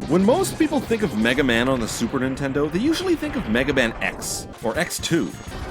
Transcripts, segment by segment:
When most people think of Mega Man on the Super Nintendo, they usually think of Mega Man X, or X2,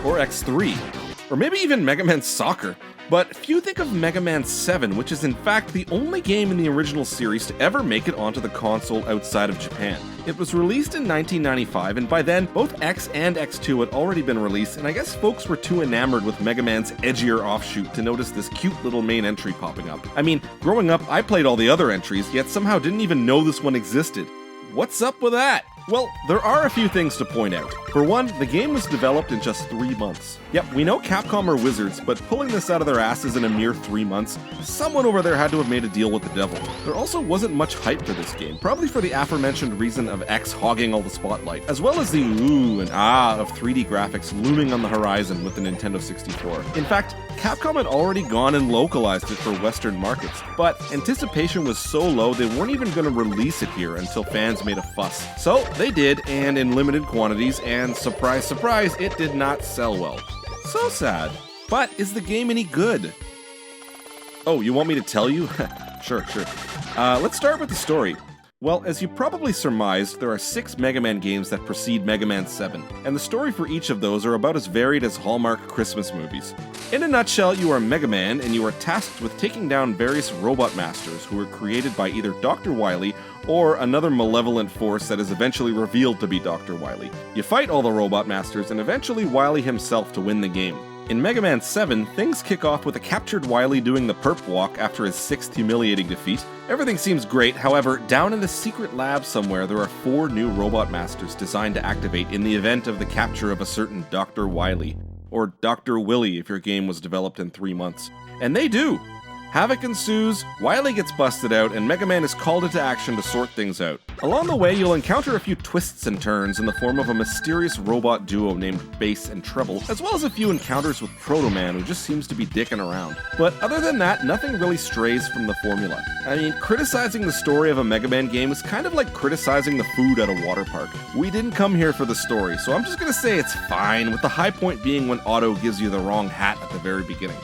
or X3, or maybe even Mega Man Soccer. But few think of Mega Man 7, which is in fact the only game in the original series to ever make it onto the console outside of Japan. It was released in 1995, and by then, both X and X2 had already been released, and I guess folks were too enamored with Mega Man's edgier offshoot to notice this cute little main entry popping up. I mean, growing up, I played all the other entries, yet somehow didn't even know this one existed. What's up with that? Well, there are a few things to point out. For one, the game was developed in just 3 months. Yep, we know Capcom are wizards, but pulling this out of their asses in a mere 3 months, someone over there had to have made a deal with the devil. There also wasn't much hype for this game, probably for the aforementioned reason of X hogging all the spotlight, as well as the ooh and ah of 3D graphics looming on the horizon with the Nintendo 64. In fact, Capcom had already gone and localized it for Western markets, but anticipation was so low they weren't even going to release it here until fans made a fuss. So they did, and in limited quantities, and surprise, surprise, it did not sell well. So sad. But is the game any good? Oh, you want me to tell you? Sure. Let's start with the story. Well, as you probably surmised, there are 6 Mega Man games that precede Mega Man 7, and the story for each of those are about as varied as Hallmark Christmas movies. In a nutshell, you are Mega Man, and you are tasked with taking down various robot masters who were created by either Dr. Wily or another malevolent force that is eventually revealed to be Dr. Wily. You fight all the robot masters and eventually Wily himself to win the game. In Mega Man 7, things kick off with a captured Wily doing the perp walk after his 6th humiliating defeat. Everything seems great, however, down in a secret lab somewhere there are 4 new robot masters designed to activate in the event of the capture of a certain Dr. Wily. Or Dr. Willy if your game was developed in 3 months. And they do! Havoc ensues, Wily gets busted out, and Mega Man is called into action to sort things out. Along the way, you'll encounter a few twists and turns in the form of a mysterious robot duo named Bass and Treble, as well as a few encounters with Proto Man, who just seems to be dicking around. But other than that, nothing really strays from the formula. I mean, criticizing the story of a Mega Man game is kind of like criticizing the food at a water park. We didn't come here for the story, so I'm just gonna say it's fine, with the high point being when Otto gives you the wrong hat at the very beginning.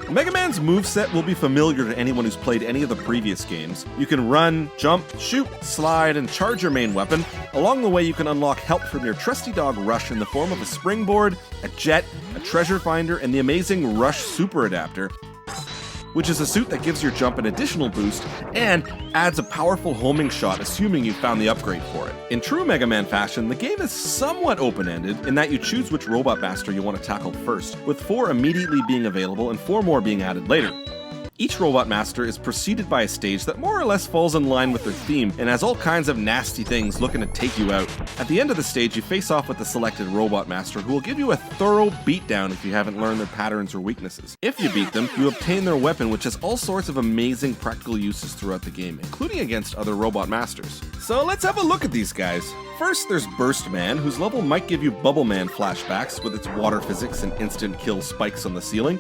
Mega Man's moveset will be familiar to anyone who's played any of the previous games. You can run, jump, shoot, slide, and charge your main weapon. Along the way, you can unlock help from your trusty dog Rush in the form of a springboard, a jet, a treasure finder, and the amazing Rush Super Adapter, which is a suit that gives your jump an additional boost and adds a powerful homing shot, assuming you found the upgrade for it. In true Mega Man fashion, the game is somewhat open-ended in that you choose which robot master you want to tackle first, with 4 immediately being available and 4 more being added later. Each robot master is preceded by a stage that more or less falls in line with their theme and has all kinds of nasty things looking to take you out. At the end of the stage, you face off with the selected robot master who will give you a thorough beatdown if you haven't learned their patterns or weaknesses. If you beat them, you obtain their weapon, which has all sorts of amazing practical uses throughout the game, including against other robot masters. So let's have a look at these guys. First, there's Burst Man, whose level might give you Bubble Man flashbacks with its water physics and instant kill spikes on the ceiling.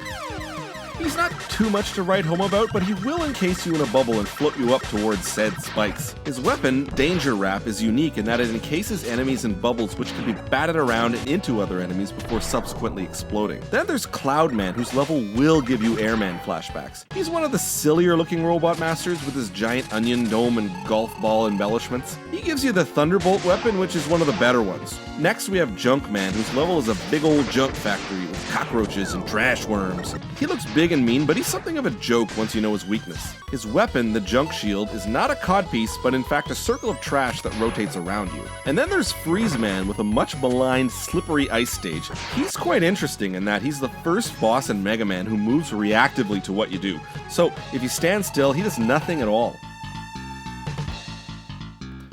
He's not too much to write home about, but he will encase you in a bubble and float you up towards said spikes. His weapon, Danger Wrap, is unique in that it encases enemies in bubbles which can be batted around and into other enemies before subsequently exploding. Then there's Cloud Man, whose level will give you Airman flashbacks. He's one of the sillier looking robot masters with his giant onion dome and golf ball embellishments. He gives you the Thunderbolt weapon, which is one of the better ones. Next we have Junk Man, whose level is a big old junk factory with cockroaches and trash worms. He looks big and mean, but he's something of a joke once you know his weakness. His weapon, the Junk Shield, is not a codpiece, but in fact a circle of trash that rotates around you. And then there's Freeze Man with a much maligned slippery ice stage. He's quite interesting in that he's the first boss in Mega Man who moves reactively to what you do. So if you stand still, he does nothing at all.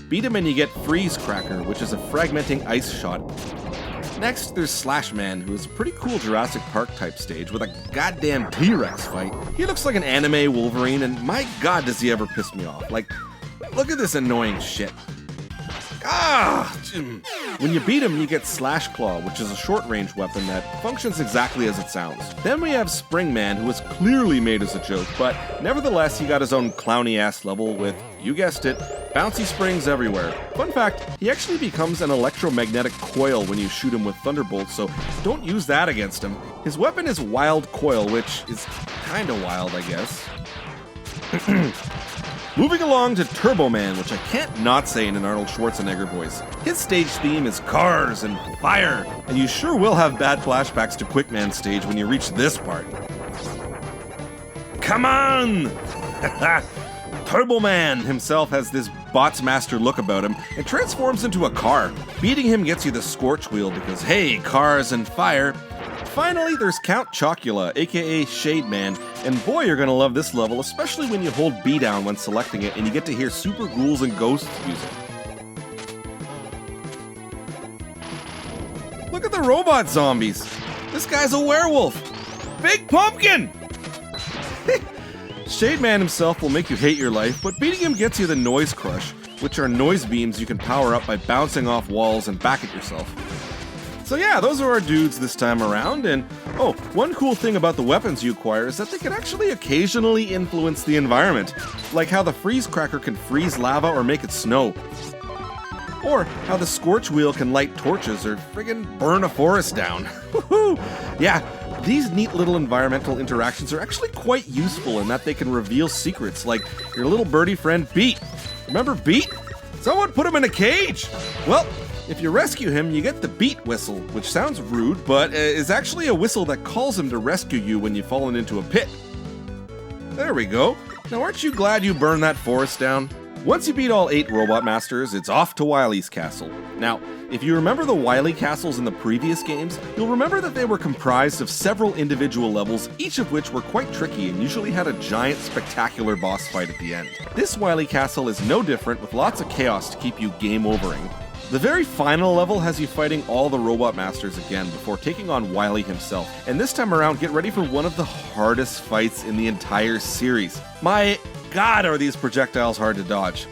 Beat him and you get Freeze Cracker, which is a fragmenting ice shot. Next, there's Slash Man, who is a pretty cool Jurassic Park type stage with a goddamn T-Rex fight. He looks like an anime Wolverine, and my god does he ever piss me off. Like, look at this annoying shit. When you beat him, you get Slash Claw, which is a short-range weapon that functions exactly as it sounds. Then we have Spring Man, who is clearly made as a joke, but nevertheless he got his own clowny-ass level with, you guessed it, bouncy springs everywhere. Fun fact, he actually becomes an electromagnetic coil when you shoot him with thunderbolts, so don't use that against him. His weapon is Wild Coil, which is kinda wild, I guess. Moving along to Turbo Man, which I can't not say in an Arnold Schwarzenegger voice. His stage theme is cars and fire, and you sure will have bad flashbacks to Quickman's stage when you reach this part. Come on! Turbo Man himself has this Bots Master look about him and transforms into a car. Beating him gets you the Scorch Wheel because, hey, cars and fire. Finally, there's Count Chocula, aka Shade Man, and boy, you're gonna love this level, especially when you hold B down when selecting it and you get to hear Super Ghouls and Ghosts music. Look at the robot zombies! This guy's a werewolf! Big Pumpkin! Shade Man himself will make you hate your life, but beating him gets you the Noise Crush, which are noise beams you can power up by bouncing off walls and back at yourself. So yeah, those are our dudes this time around, and oh, one cool thing about the weapons you acquire is that they can actually occasionally influence the environment, like how the Freeze Cracker can freeze lava or make it snow. Or how the Scorch Wheel can light torches or friggin' burn a forest down. Woohoo! Yeah, these neat little environmental interactions are actually quite useful in that they can reveal secrets like your little birdie friend Beat. Remember Beat? Someone put him in a cage! Well, if you rescue him, you get the Beat Whistle, which sounds rude, but is actually a whistle that calls him to rescue you when you've fallen into a pit. There we go. Now aren't you glad you burned that forest down? Once you beat all 8 Robot Masters, it's off to Wily's castle. Now, if you remember the Wily castles in the previous games, you'll remember that they were comprised of several individual levels, each of which were quite tricky and usually had a giant, spectacular boss fight at the end. This Wily castle is no different, with lots of chaos to keep you game overing. The very final level has you fighting all the Robot Masters again before taking on Wily himself, and this time around get ready for one of the hardest fights in the entire series. My God, are these projectiles hard to dodge.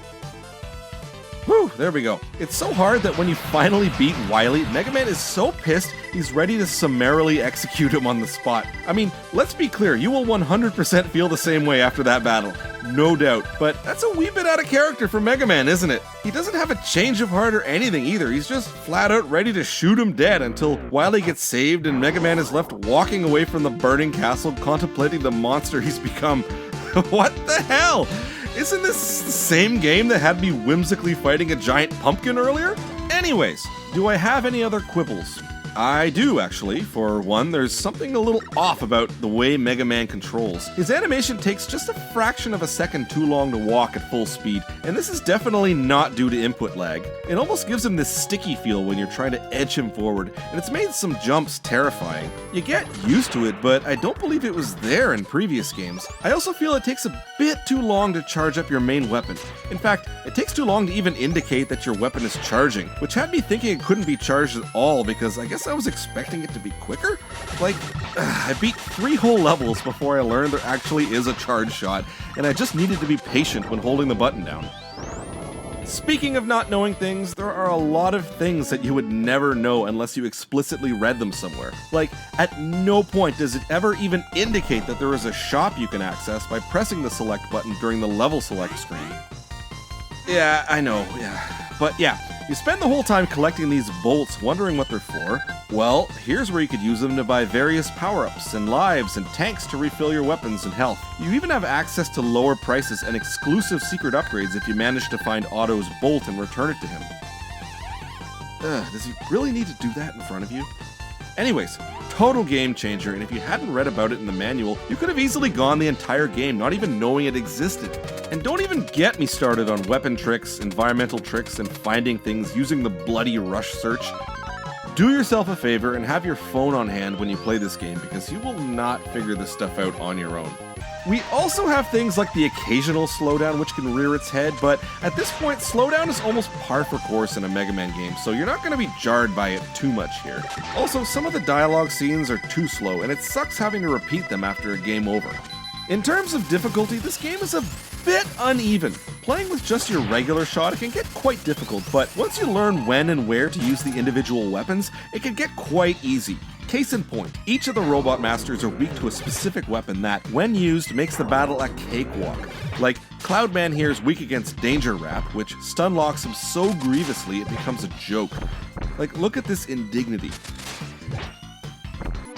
Whew, there we go. It's so hard that when you finally beat Wily, Mega Man is so pissed he's ready to summarily execute him on the spot. I mean, let's be clear, you will 100% feel the same way after that battle. No doubt. But that's a wee bit out of character for Mega Man, isn't it? He doesn't have a change of heart or anything either. He's just flat out ready to shoot him dead until Wily gets saved and Mega Man is left walking away from the burning castle contemplating the monster he's become. What the hell? Isn't this the same game that had me whimsically fighting a giant pumpkin earlier? Anyways, do I have any other quibbles? I do, actually. For one, there's something a little off about the way Mega Man controls. His animation takes just a fraction of a second too long to walk at full speed, and this is definitely not due to input lag. It almost gives him this sticky feel when you're trying to edge him forward, and it's made some jumps terrifying. You get used to it, but I don't believe it was there in previous games. I also feel it takes a bit too long to charge up your main weapon. In fact, it takes too long to even indicate that your weapon is charging, which had me thinking it couldn't be charged at all because I guess I was expecting it to be quicker? Like, I beat 3 whole levels before I learned there actually is a charge shot, and I just needed to be patient when holding the button down. Speaking of not knowing things, there are a lot of things that you would never know unless you explicitly read them somewhere. Like, at no point does it ever even indicate that there is a shop you can access by pressing the select button during the level select screen. Yeah, I know, yeah. But yeah, you spend the whole time collecting these bolts wondering what they're for. Well, here's where you could use them to buy various power-ups and lives and tanks to refill your weapons and health. You even have access to lower prices and exclusive secret upgrades if you manage to find Otto's bolt and return it to him. Does he really need to do that in front of you? Anyways, total game changer, and if you hadn't read about it in the manual, you could have easily gone the entire game not even knowing it existed. And don't even get me started on weapon tricks, environmental tricks, and finding things using the bloody rush search. Do yourself a favor and have your phone on hand when you play this game because you will not figure this stuff out on your own. We also have things like the occasional slowdown which can rear its head, but at this point slowdown is almost par for course in a Mega Man game, so you're not going to be jarred by it too much here. Also, some of the dialogue scenes are too slow, and it sucks having to repeat them after a game over. In terms of difficulty, this game is a bit uneven. Playing with just your regular shot, it can get quite difficult, but once you learn when and where to use the individual weapons, it can get quite easy. Case in point, each of the Robot Masters are weak to a specific weapon that, when used, makes the battle a cakewalk. Like, Cloudman here is weak against Danger Wrap, which stun locks him so grievously it becomes a joke. Like, look at this indignity.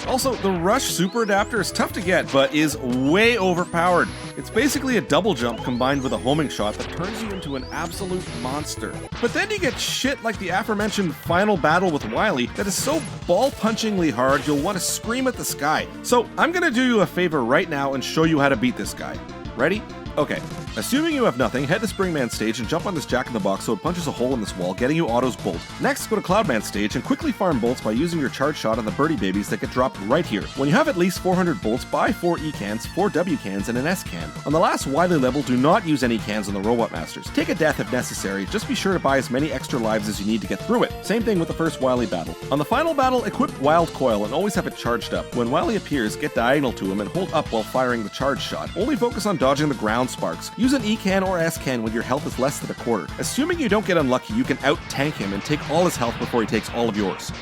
Also, the Rush Super Adapter is tough to get, but is way overpowered. It's basically a double jump combined with a homing shot that turns you into an absolute monster. But then you get shit like the aforementioned final battle with Wily that is so ball-punchingly hard you'll want to scream at the sky. So I'm gonna do you a favor right now and show you how to beat this guy. Ready? Okay. Assuming you have nothing, head to Springman stage and jump on this Jack-in-the-Box so it punches a hole in this wall, getting you Otto's Bolt. Next, go to Cloudman stage and quickly farm bolts by using your charge shot on the birdie babies that get dropped right here. When you have at least 400 bolts, buy 4 E cans, 4 W cans, and an S can. On the last Wily level, do not use any cans on the Robot Masters. Take a death if necessary, just be sure to buy as many extra lives as you need to get through it. Same thing with the first Wily battle. On the final battle, equip Wild Coil and always have it charged up. When Wily appears, get diagonal to him and hold up while firing the charge shot. Only focus on dodging the ground sparks. Use an E can or S can when your health is less than a quarter. Assuming you don't get unlucky, you can out-tank him and take all his health before he takes all of yours.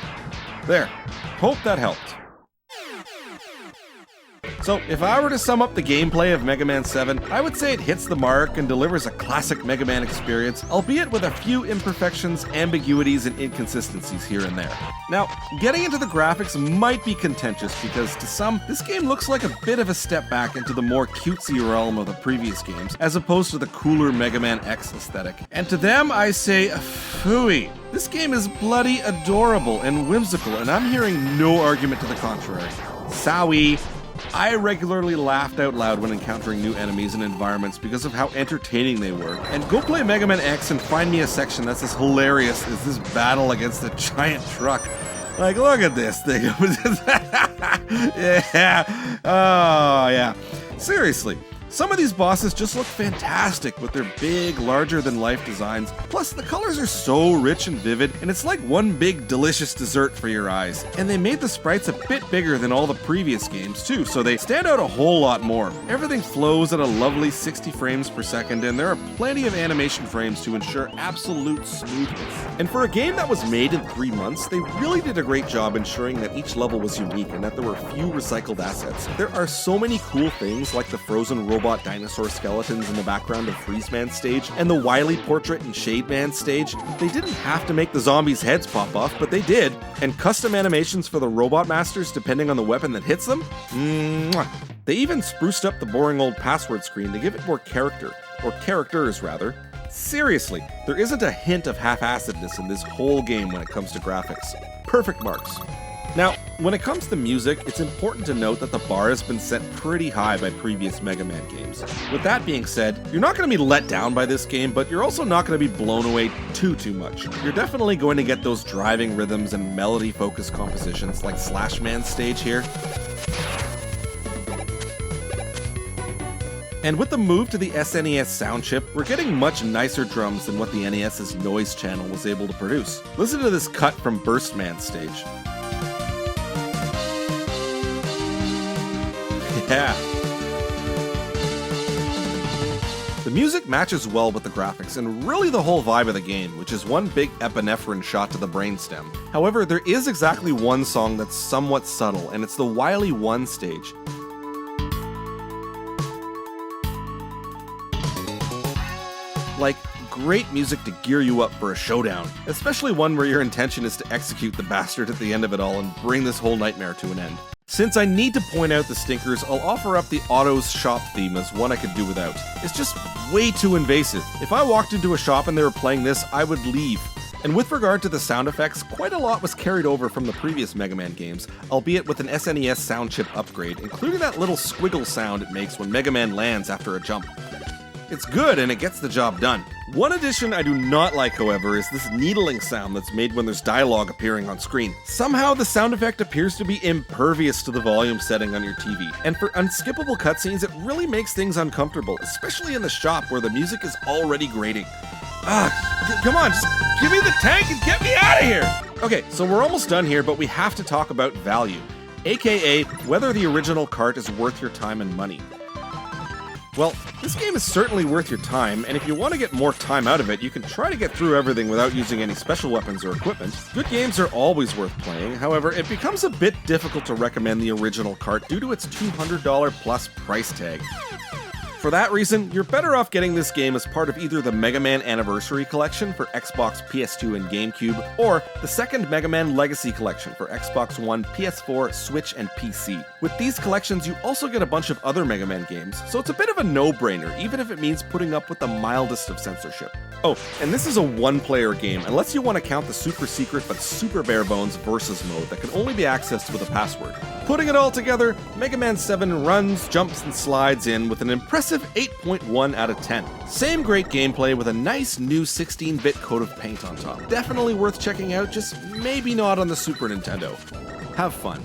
There. Hope that helped. So, if I were to sum up the gameplay of Mega Man 7, I would say it hits the mark and delivers a classic Mega Man experience, albeit with a few imperfections, ambiguities, and inconsistencies here and there. Now, getting into the graphics might be contentious because, to some, this game looks like a bit of a step back into the more cutesy realm of the previous games, as opposed to the cooler Mega Man X aesthetic. And to them, I say, phooey. This game is bloody adorable and whimsical, and I'm hearing no argument to the contrary. Sowie. I regularly laughed out loud when encountering new enemies and environments because of how entertaining they were. And go play Mega Man X and find me a section that's as hilarious as this battle against the giant truck. Like, look at this thing. Yeah. Oh, yeah. Seriously. Some of these bosses just look fantastic with their big, larger-than-life designs. Plus, the colors are so rich and vivid, and it's like one big, delicious dessert for your eyes. And they made the sprites a bit bigger than all the previous games, too, so they stand out a whole lot more. Everything flows at a lovely 60 frames per second, and there are plenty of animation frames to ensure absolute smoothness. And for a game that was made in 3 months, they really did a great job ensuring that each level was unique and that there were few recycled assets. There are so many cool things, like the frozen robot dinosaur skeletons in the background of Freeze Man stage, and the Wily portrait in Shade Man stage. They didn't have to make the zombies' heads pop off, but they did. And custom animations for the Robot Masters depending on the weapon that hits them? Mwah. They even spruced up the boring old password screen to give it more character. Or characters, rather. Seriously, there isn't a hint of half-assedness in this whole game when it comes to graphics. Perfect marks. Now, when it comes to music, it's important to note that the bar has been set pretty high by previous Mega Man games. With that being said, you're not going to be let down by this game, but you're also not going to be blown away too much. You're definitely going to get those driving rhythms and melody-focused compositions like Slash Man's stage here. And with the move to the SNES sound chip, we're getting much nicer drums than what the NES's noise channel was able to produce. Listen to this cut from Burst Man's stage. Yeah. The music matches well with the graphics and really the whole vibe of the game, which is one big epinephrine shot to the brainstem. However, there is exactly one song that's somewhat subtle, and it's the Wily 1 stage. Like, great music to gear you up for a showdown, especially one where your intention is to execute the bastard at the end of it all and bring this whole nightmare to an end. Since I need to point out the stinkers, I'll offer up the Otto's shop theme as one I could do without. It's just way too invasive. If I walked into a shop and they were playing this, I would leave. And with regard to the sound effects, quite a lot was carried over from the previous Mega Man games, albeit with an SNES sound chip upgrade, including that little squiggle sound it makes when Mega Man lands after a jump. It's good and it gets the job done. One addition I do not like, however, is this needling sound that's made when there's dialogue appearing on screen. Somehow the sound effect appears to be impervious to the volume setting on your TV, and for unskippable cutscenes it really makes things uncomfortable, especially in the shop where the music is already grating. Come on, just give me the tank and get me out of here! Okay, so we're almost done here, but we have to talk about value, aka whether the original cart is worth your time and money. Well, this game is certainly worth your time, and if you want to get more time out of it, you can try to get through everything without using any special weapons or equipment. Good games are always worth playing, however, it becomes a bit difficult to recommend the original cart due to its $200 plus price tag. For that reason, you're better off getting this game as part of either the Mega Man Anniversary Collection for Xbox, PS2, and GameCube, or the second Mega Man Legacy Collection for Xbox One, PS4, Switch, and PC. With these collections, you also get a bunch of other Mega Man games, so it's a bit of a no-brainer, even if it means putting up with the mildest of censorship. Oh, and this is a one-player game, unless you want to count the super secret but super bare-bones Versus mode that can only be accessed with a password. Putting it all together, Mega Man 7 runs, jumps, and slides in with an impressive 8.1 out of 10. Same great gameplay with a nice new 16-bit coat of paint on top. Definitely worth checking out, just maybe not on the Super Nintendo. Have fun.